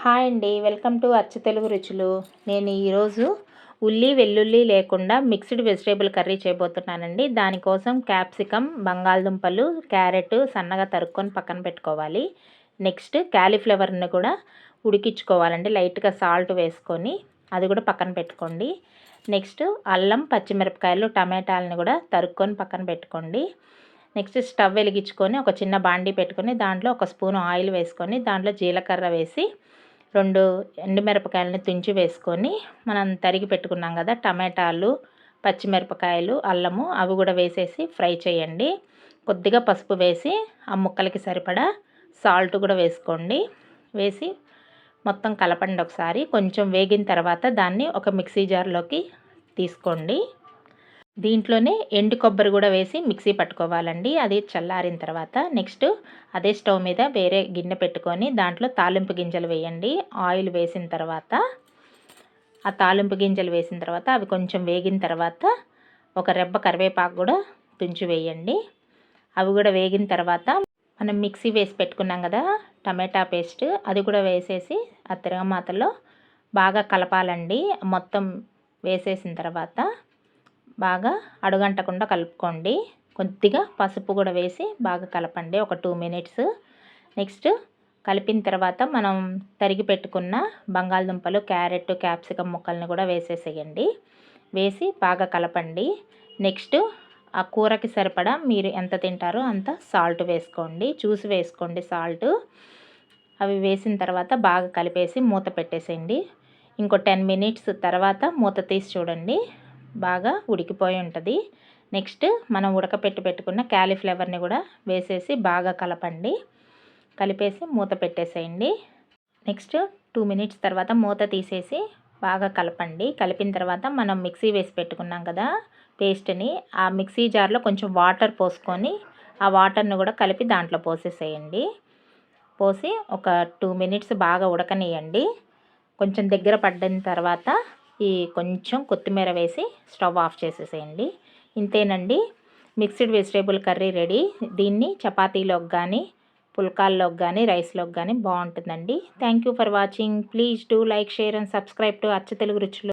Hi అండి, welcome to అచ్చు తెలుగు రుచులు. నేను ఈరోజు ఉల్లి వెల్లుల్లి లేకుండా మిక్స్డ్ వెజిటేబుల్ కర్రీ చేయబోతున్నానండి. దానికోసం క్యాప్సికమ్, బంగాళదుంపలు, క్యారెట్ సన్నగా తరుక్కొని పక్కన పెట్టుకోవాలి. నెక్స్ట్ క్యాలీఫ్లవర్ని కూడా ఉడికించుకోవాలండి, లైట్గా సాల్ట్ వేసుకొని అది కూడా పక్కన పెట్టుకోండి. నెక్స్ట్ అల్లం, పచ్చిమిరపకాయలు, టమాటాలను కూడా తరుక్కొని పక్కన పెట్టుకోండి. నెక్స్ట్ స్టవ్ వెలిగించుకొని ఒక చిన్న బాండీ పెట్టుకొని దాంట్లో ఒక స్పూన్ ఆయిల్ వేసుకొని దాంట్లో జీలకర్ర వేసి 2 ఎండుమిరపకాయలని తుంచి వేసుకొని మనం తరిగి పెట్టుకున్నాం కదా టమాటాలు, పచ్చిమిరపకాయలు, అల్లము అవి కూడా వేసేసి ఫ్రై చేయండి. కొద్దిగా పసుపు వేసి ఆ ముక్కలకి సరిపడా సాల్ట్ కూడా వేసుకోండి. వేసి మొత్తం కలపండి ఒకసారి. కొంచెం వేగిన తర్వాత దాన్ని ఒక మిక్సీ జార్లోకి తీసుకోండి. దీంట్లోనే ఎండు కొబ్బరి కూడా వేసి మిక్సీ పట్టుకోవాలండి, అది చల్లారిన తర్వాత. నెక్స్ట్ అదే స్టవ్ మీద వేరే గిన్నె పెట్టుకొని దాంట్లో తాలింపు గింజలు వేయండి. ఆయిల్ వేసిన తర్వాత ఆ తాలింపు గింజలు వేసిన తర్వాత అవి కొంచెం వేగిన తర్వాత ఒక రెబ్బ కరివేపాకు కూడా తుంచి వేయండి. అవి కూడా వేగిన తర్వాత మనం మిక్సీ వేసి పెట్టుకున్నాం కదా టమాటా పేస్ట్, అది కూడా వేసేసి ఆ తిరగమాతలో బాగా కలపాలండి. మొత్తం వేసేసిన తర్వాత బాగా అడుగంటకుండా కలుపుకోండి. కొద్దిగా పసుపు కూడా వేసి బాగా కలపండి ఒక 2 మినిట్స్. నెక్స్ట్ కలిపిన తర్వాత మనం తరిగి పెట్టుకున్న బంగాళదుంపలు, క్యారెట్, క్యాప్సికమ్ ముక్కల్ని కూడా వేసేసేయండి. వేసి బాగా కలపండి. నెక్స్ట్ ఆ కూరకి సరిపడా మీరు ఎంత తింటారో అంత సాల్ట్ వేసుకోండి, చూసి వేసుకోండి సాల్ట్. అవి వేసిన తర్వాత బాగా కలిపేసి మూత పెట్టేసేయండి. ఇంకో 10 మినిట్స్ తర్వాత మూత తీసి చూడండి, బాగా ఉడికిపోయి ఉంటుంది. నెక్స్ట్ మనం పెట్టుకున్న క్యాలీఫ్లవర్ని కూడా వేసేసి బాగా కలపండి. కలిపేసి మూత పెట్టేసేయండి. నెక్స్ట్ 2 మినిట్స్ తర్వాత మూత తీసేసి బాగా కలపండి. కలిపిన తర్వాత మనం మిక్సీ వేసి పెట్టుకున్నాం కదా పేస్ట్ని, ఆ మిక్సీ జార్లో కొంచెం వాటర్ పోసుకొని ఆ వాటర్ని కూడా కలిపి దాంట్లో పోసేసేయండి. పోసి ఒక 2 మినిట్స్ బాగా ఉడకనియండి. కొంచెం దగ్గర పడిన తర్వాత కొంచెం కొత్తిమీర వేసి స్టవ్ ఆఫ్ చేసేసేయండి. ఇంతేనండి, మిక్స్డ్ వెజిటేబుల్ కర్రీ రెడీ. దీన్ని చపాతీలోకి కానీ, పుల్కాల్లోకి కానీ, రైస్లోకి కానీ బాగుంటుందండి. Thank you for watching. Please do like, share and subscribe to అచ్చు తెలుగు రుచులు.